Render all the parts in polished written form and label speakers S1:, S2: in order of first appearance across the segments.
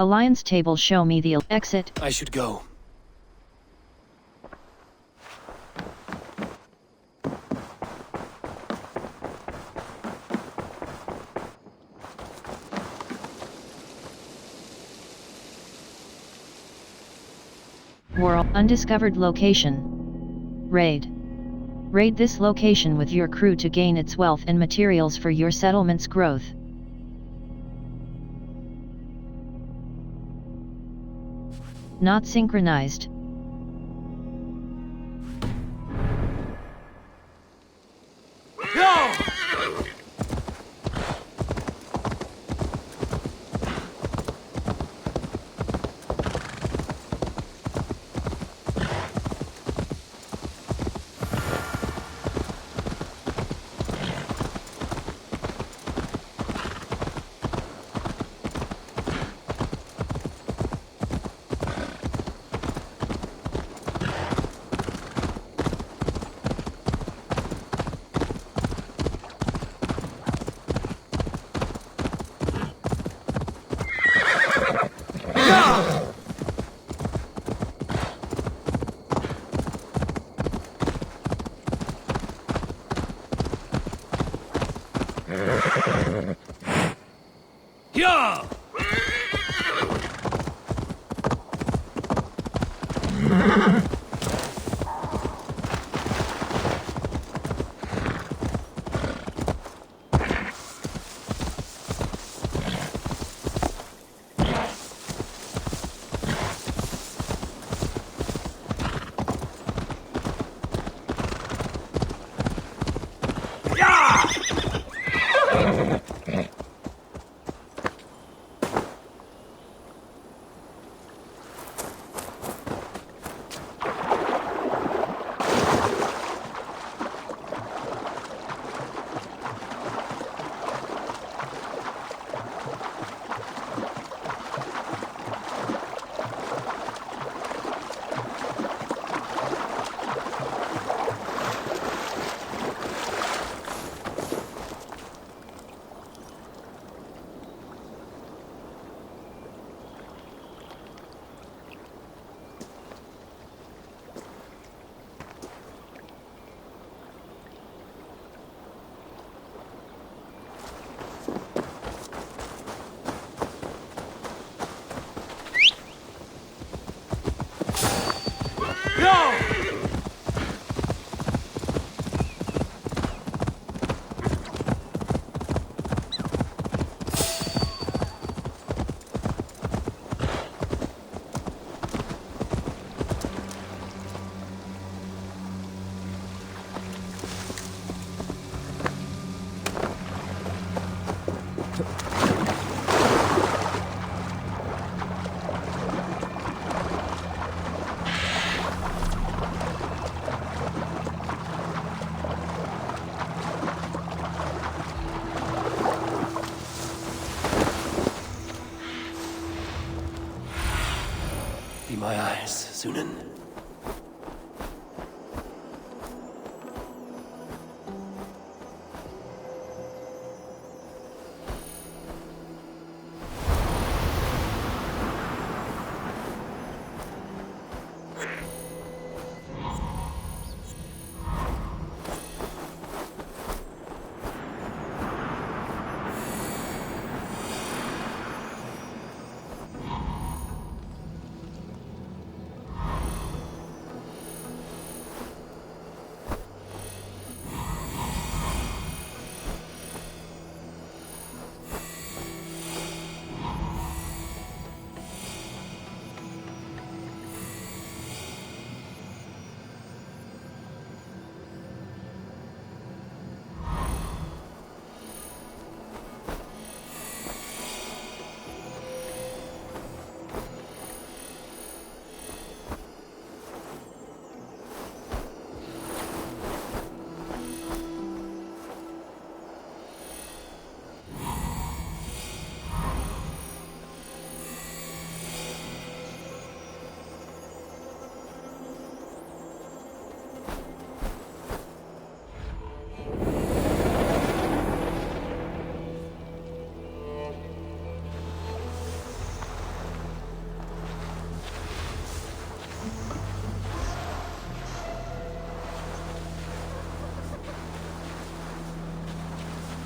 S1: Alliance table, show me the exit.
S2: I should go.
S1: World undiscovered location. Raid. Raid this location with your crew to gain its wealth and materials for your settlement's growth. Not synchronized.
S2: Go! Yeah! Be my eyes, Sunan.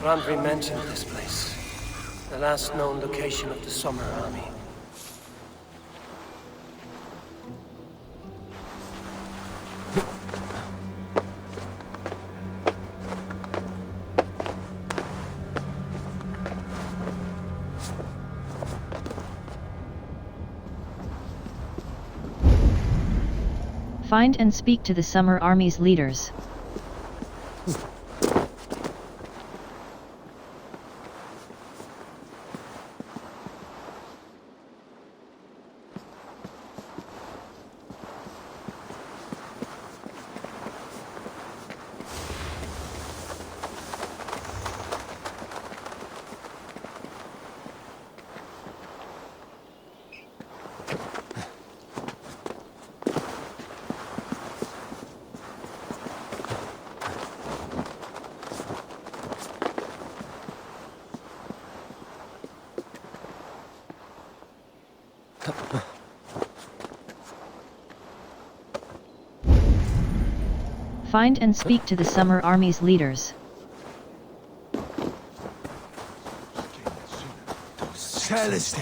S2: Grantebridge mentioned this place. The last known location of the Summer Army.
S1: Find and speak to the Summer Army's leaders. Find and speak to the Summer Army's leaders.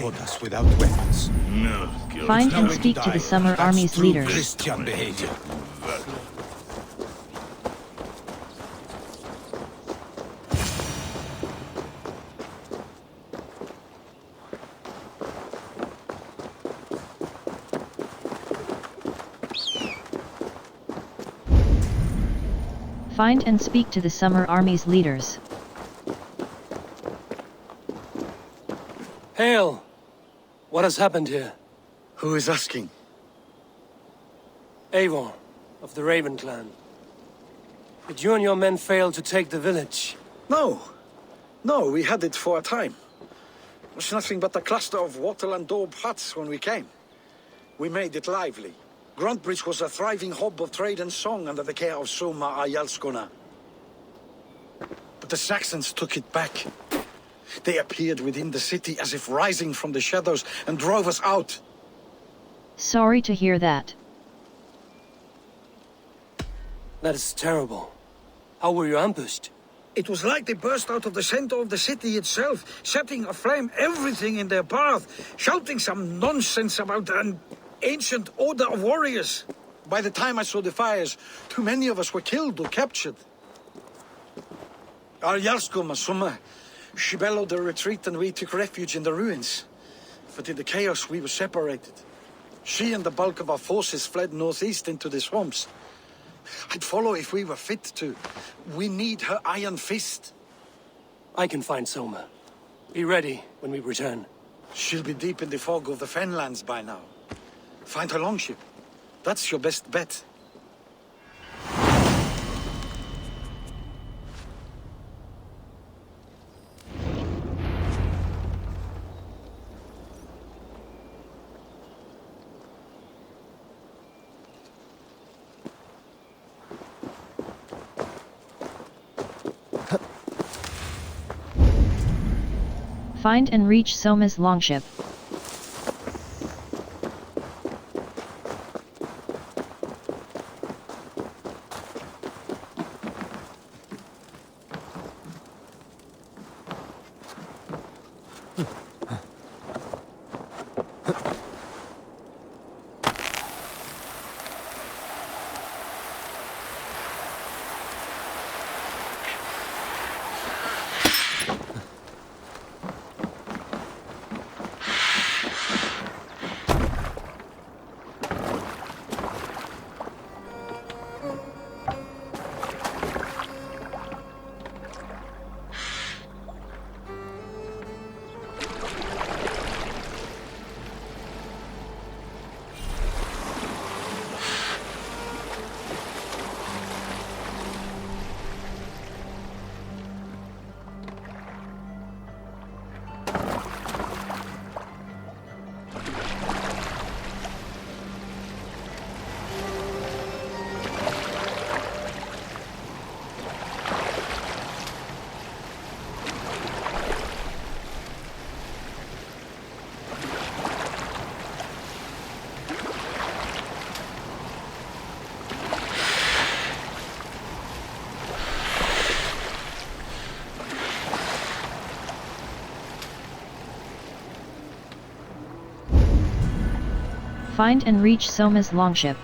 S3: Hold us without weapons.
S4: No,
S1: Find and speak to the Summer Army's leaders.
S3: Christian behavior.
S1: Find and speak to the Summer Army's leaders.
S2: Hail! What has happened here?
S5: Who is asking?
S2: Eivor, of the Raven clan. Did you and your men fail to take the village?
S5: No. No, we had it for a time. It was nothing but a cluster of wattle and daub huts when we came. We made it lively. Grantebridge was a thriving hub of trade and song under the care of Soma our Jarlskona. But the Saxons took it back. They appeared within the city as if rising from the shadows and drove us out.
S1: Sorry to hear that.
S2: That is terrible. How were you ambushed?
S5: It was like they burst out of the center of the city itself, setting aflame everything in their path, shouting some nonsense about an ancient order of warriors. By the time I saw the fires, too many of us were killed or captured. Our Jarlskona, Soma, she bellowed a retreat and we took refuge in the ruins. But in the chaos we were separated. She and the bulk of our forces fled northeast into the swamps. I'd follow if we were fit to. We need her iron fist.
S2: I can find Soma. Be ready when we return.
S5: She'll be deep in the fog of the Fenlands by now. Find her longship. That's your best bet.
S1: Find and reach Soma's longship. Find and reach Soma's longship.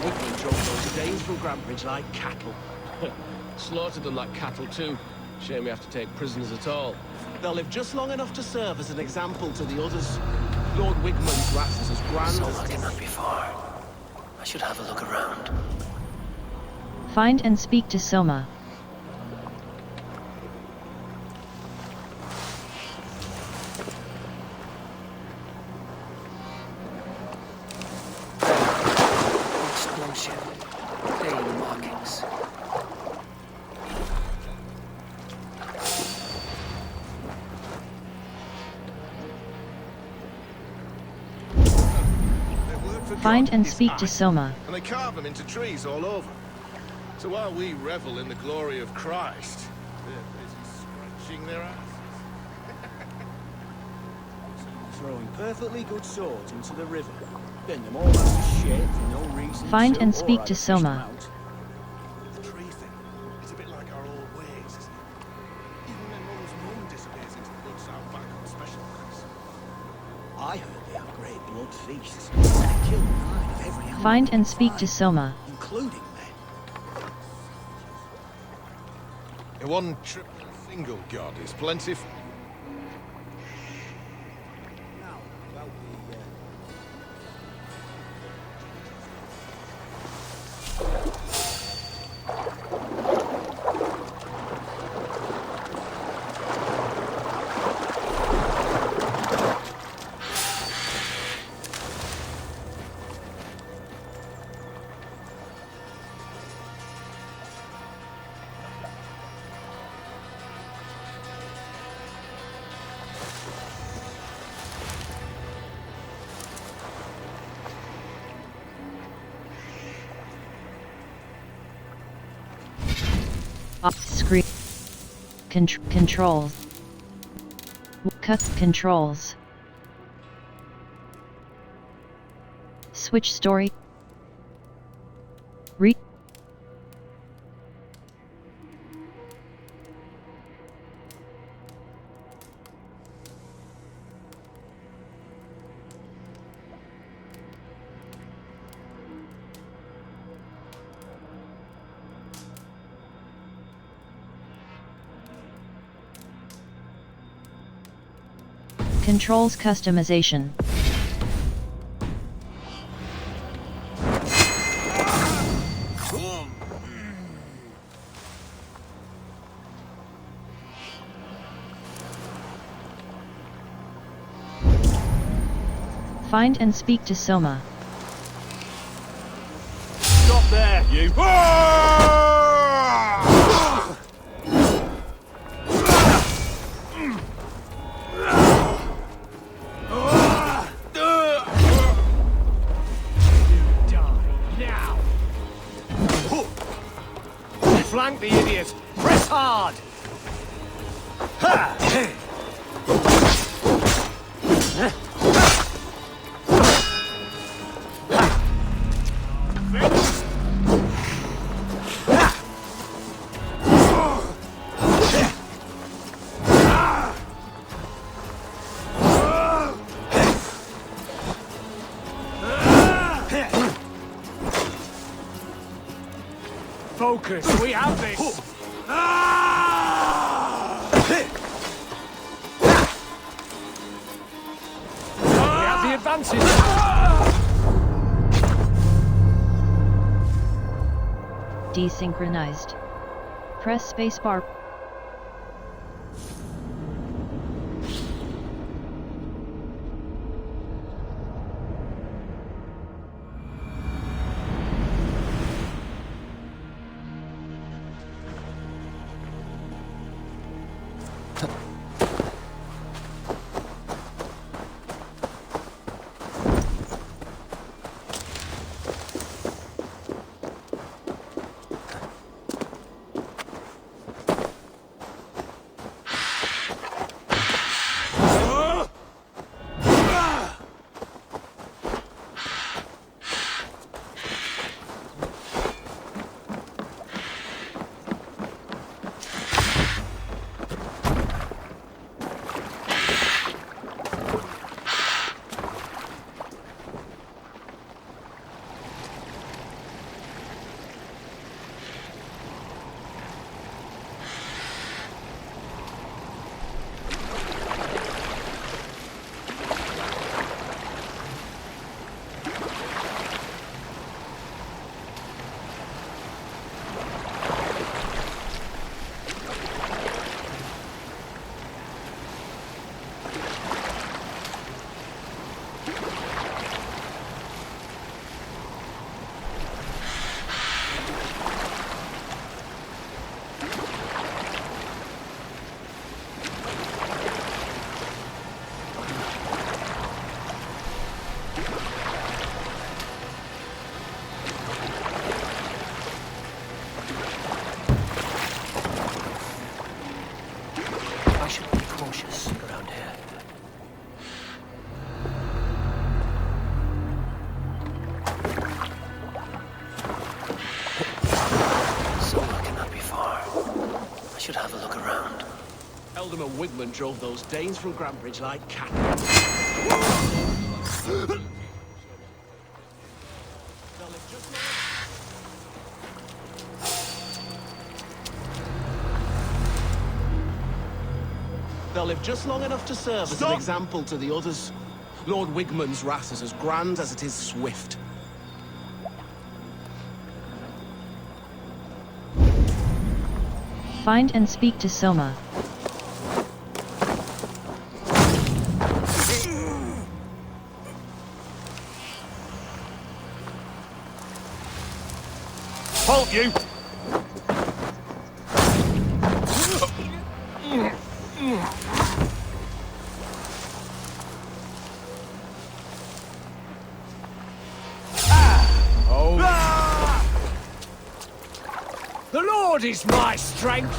S4: Wigmund drove those days from Grantebridge like cattle.
S6: Slaughtered them like cattle too. Shame we have to take prisoners at all.
S4: They'll live just long enough to serve as an example to the others. Lord Wigmund's wrath is as grand
S2: Soma
S4: as...
S2: came up before. I should have a look around.
S1: Find and speak to Soma.
S2: Next longship. Plain markings.
S1: Find and speak to Soma.
S7: And they carve them into trees all over. So while we revel in the glory of Christ, they're busy scratching their asses.
S4: Throwing perfectly good swords into the river. Then them all out of shape for no reason.
S1: Find
S4: so
S1: and
S4: all
S1: speak
S4: right
S1: to
S4: fish them
S1: Soma.
S4: out.
S7: The tree thing, it's a bit like our old ways, isn't it? Even when Mum's mum disappears into the woods out back on special nights.
S4: I heard they have great blood feasts. They kill 9 of every animal
S1: Find
S4: they
S1: and
S4: can
S1: speak to
S4: find,
S1: Soma.
S4: including men.
S7: One triple single god is plenty.
S4: Now, about the...
S1: Off screen. Controls. Cut controls. Switch story. Read. Controls customization. Find and speak to Soma.
S4: Stop there, you! Flank the idiot! Press hard! Focus, we have this! We have the advantage!
S1: Desynchronized. Press spacebar.
S6: Wellcome and Wigmund drove those Danes from Grantebridge like cattle. They'll live just long enough to serve as an example to the others. Lord Wigmund's wrath is as grand as it is swift.
S1: Find and speak to Soma.
S7: Halt you!
S4: The Lord is my strength!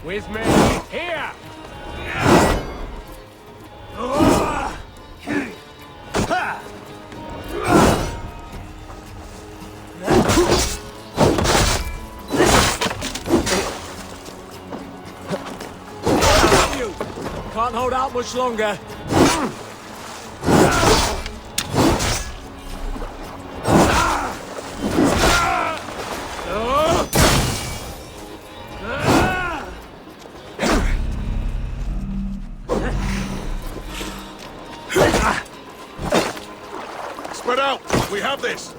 S6: With me, here!
S4: Can't hold out much longer.
S7: Spread out! We have this!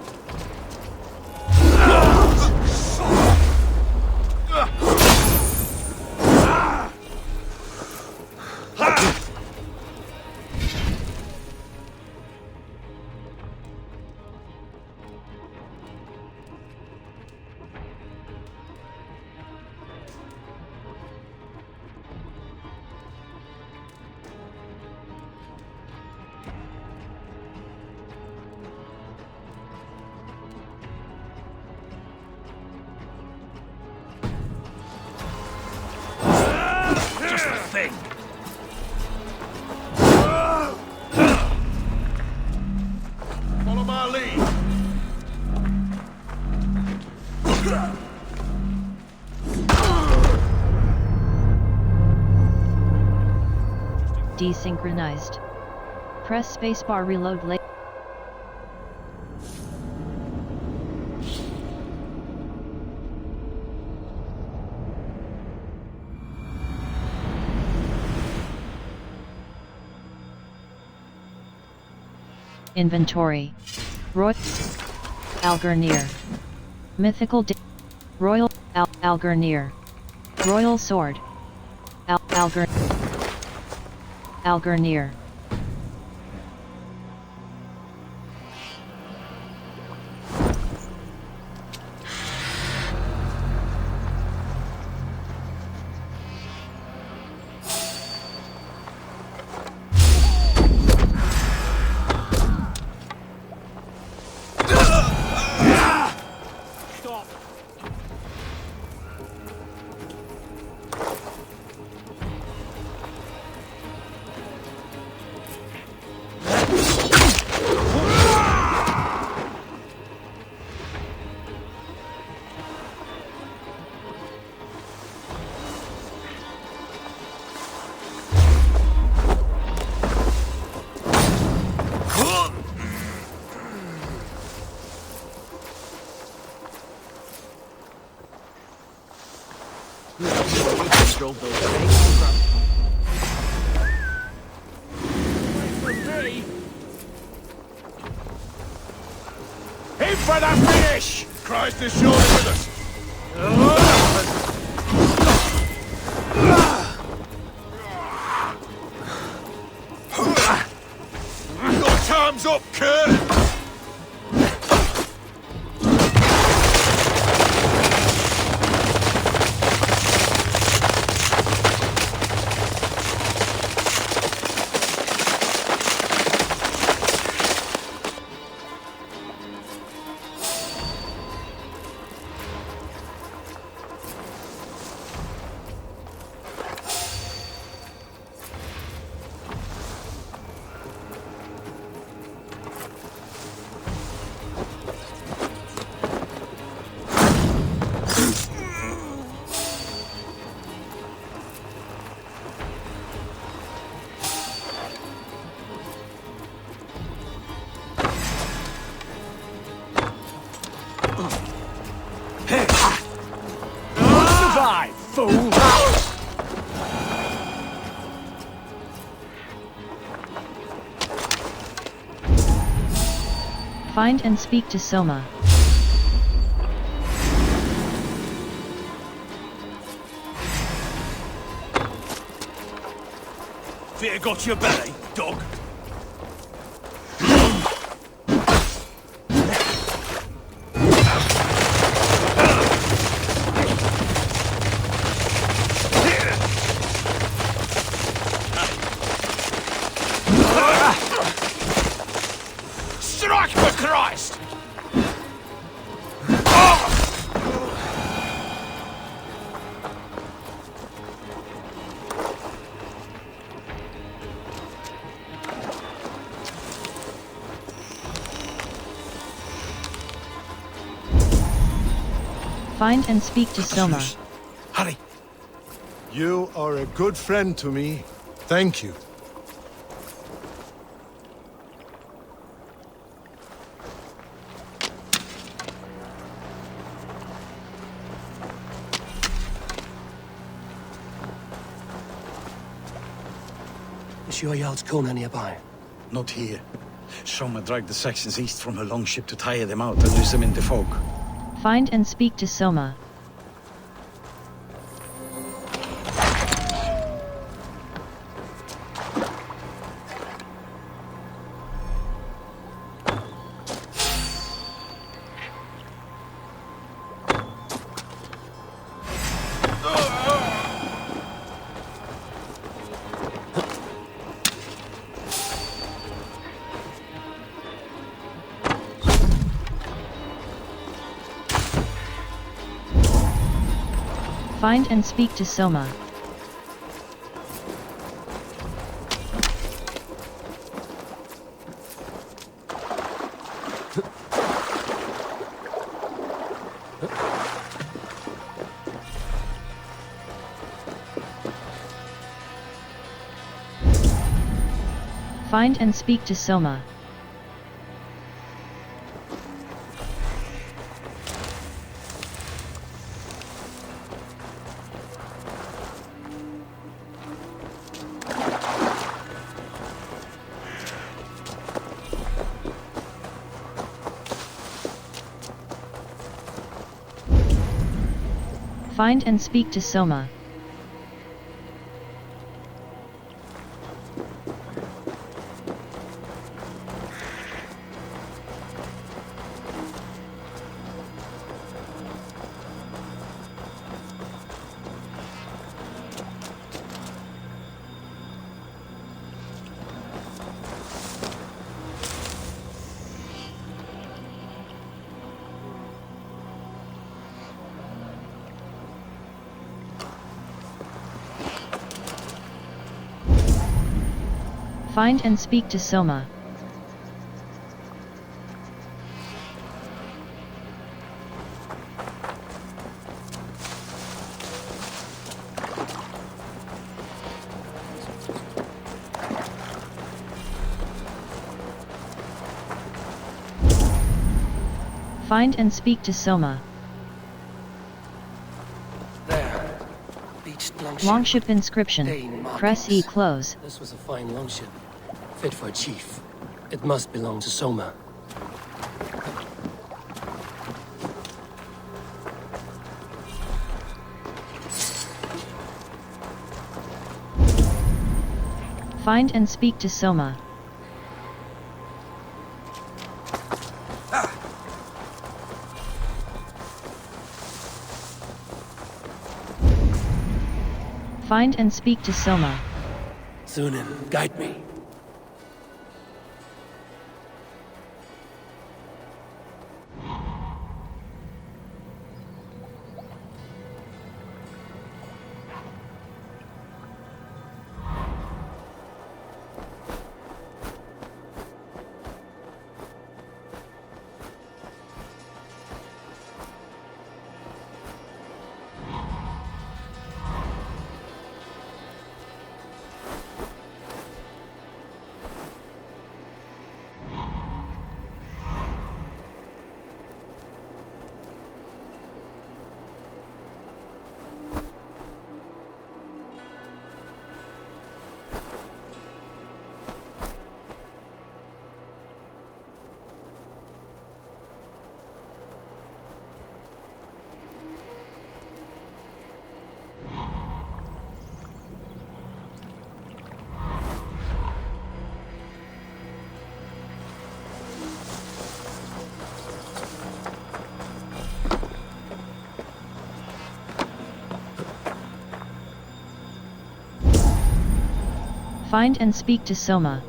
S4: Just the thing.
S7: Follow my lead!
S1: Desynchronized. Press spacebar reload later. Inventory. Roy Algernir. Mythical Royal Algernir. Royal Sword. Algernir.
S4: Stop.
S6: Drove those Danes from Grantebridge.
S4: In for the finish!
S7: Christ is surely with us! Your time's up, Kurt!
S4: Survive, fool!
S1: Find and speak to Soma.
S7: Fear got your belly, dog.
S6: Strike for Christ!
S1: Find and speak to Soma.
S5: Hurry!
S3: You are a good friend to me. Thank you.
S2: Is sure Jarl's Kona nearby?
S5: Not here. Soma dragged the Saxons east from her longship to tire them out and lose them in the fog.
S1: Find and speak to Soma. Find and speak to Soma. Find and speak to Soma. Find and speak to Soma. Find and speak to Soma. Find and speak to Soma.
S2: There. Beached longship.
S1: Longship inscription.
S2: Dane
S1: Press E
S2: markings.
S1: close.
S2: This was a fine longship. Fit for a chief. It must belong to Soma.
S1: Find and speak to Soma. Find and speak to Soma.
S2: Sunan, guide me.
S1: Find and speak to Soma.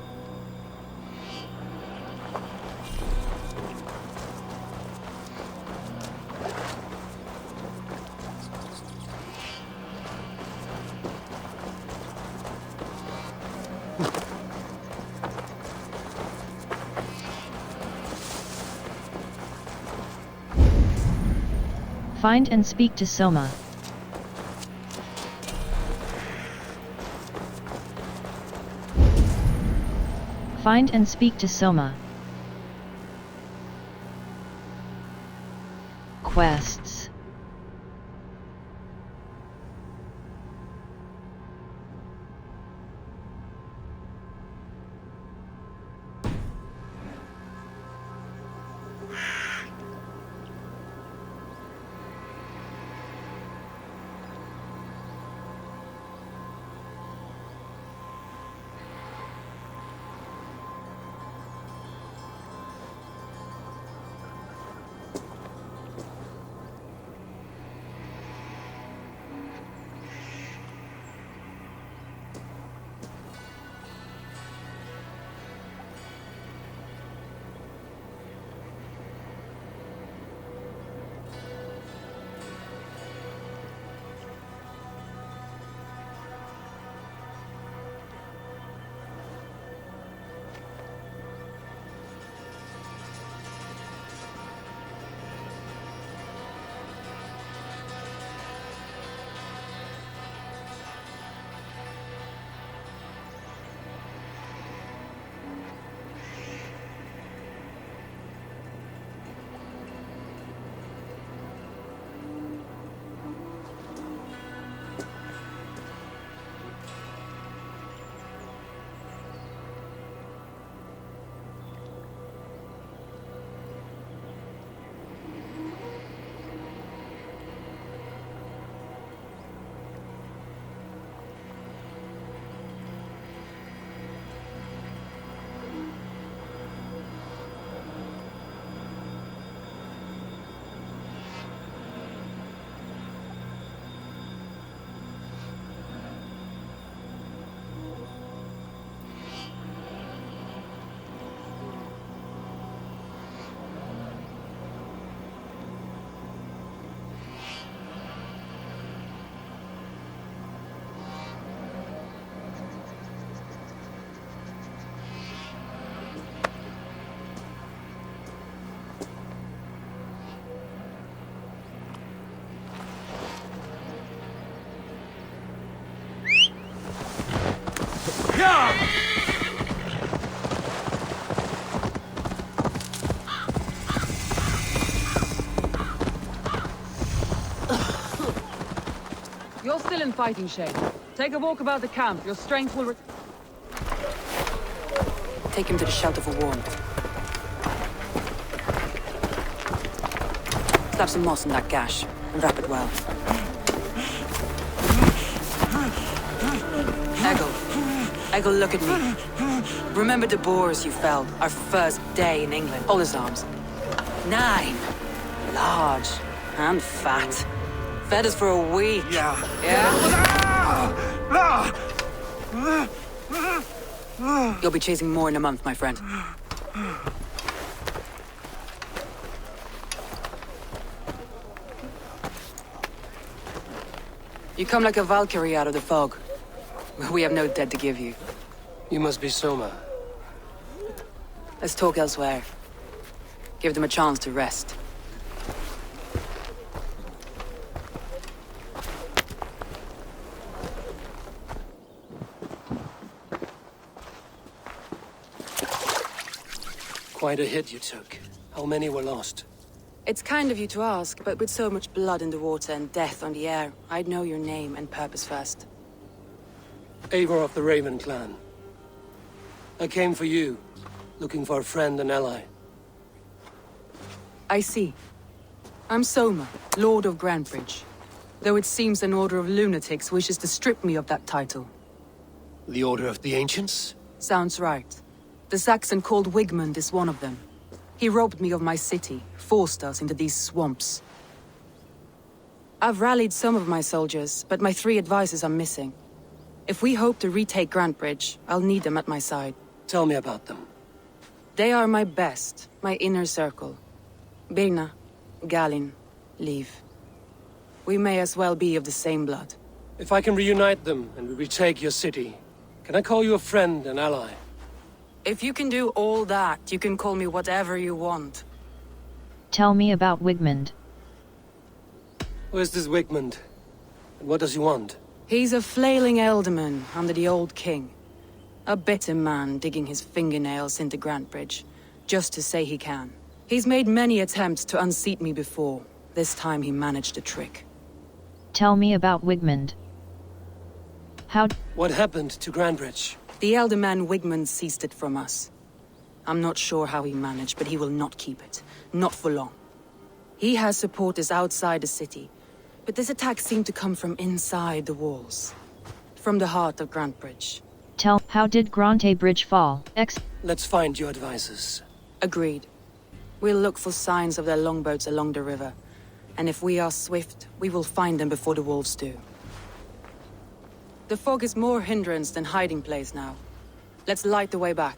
S1: Find and speak to Soma. Find and speak to Soma. Quests.
S8: You're still in fighting shape. Take a walk about the camp. Your strength will
S9: Take him to the shelter for warmth. Slap some moss in that gash, and wrap it well. Eggle, look at me. Remember the boars you felled, our first day in England? Hold his arms. 9. Large and fat. Fed us for a week. Yeah? You'll be chasing more in a month, my friend. You come like a Valkyrie out of the fog. We have no dead to give you.
S2: You must be Soma.
S9: Let's talk elsewhere. Give them a chance to rest.
S2: Quite a hit you took. How many were lost?
S9: It's kind of you to ask, but with so much blood in the water and death on the air, I'd know your name and purpose first.
S2: Eivor of the Raven clan. I came for you, looking for a friend and ally.
S9: I see. I'm Soma, Lord of Grantebridge. Though it seems an order of lunatics wishes to strip me of that title.
S2: The Order of the Ancients?
S9: Sounds right. The Saxon called Wigmund is one of them. He robbed me of my city, forced us into these swamps. I've rallied some of my soldiers, but my 3 advisors are missing. If we hope to retake Grantebridge, I'll need them at my side.
S2: Tell me about them.
S9: They are my best, my inner circle. Birna, Galin, Leave. We may as well be of the same blood.
S2: If I can reunite them and we retake your city, can I call you a friend and ally?
S9: If you can do all that, you can call me whatever you want.
S1: Tell me about Wigmund.
S2: Where's this Wigmund? And what does he want?
S9: He's a flailing elderman under the old king. A bitter man digging his fingernails into Grantebridge, just to say he can. He's made many attempts to unseat me before. This time he managed a trick.
S1: Tell me about Wigmund.
S2: What happened to Grantebridge?
S9: The elder man Wigmund seized it from us. I'm not sure how he managed, but he will not keep it. Not for long. He has supporters outside the city, but this attack seemed to come from inside the walls. From the heart of Grantebridge.
S1: How did Grantebridge fall?
S2: Let's find your advisors.
S9: Agreed. We'll look for signs of their longboats along the river. And if we are swift, we will find them before the wolves do. The fog is more hindrance than hiding place now. Let's light the way back.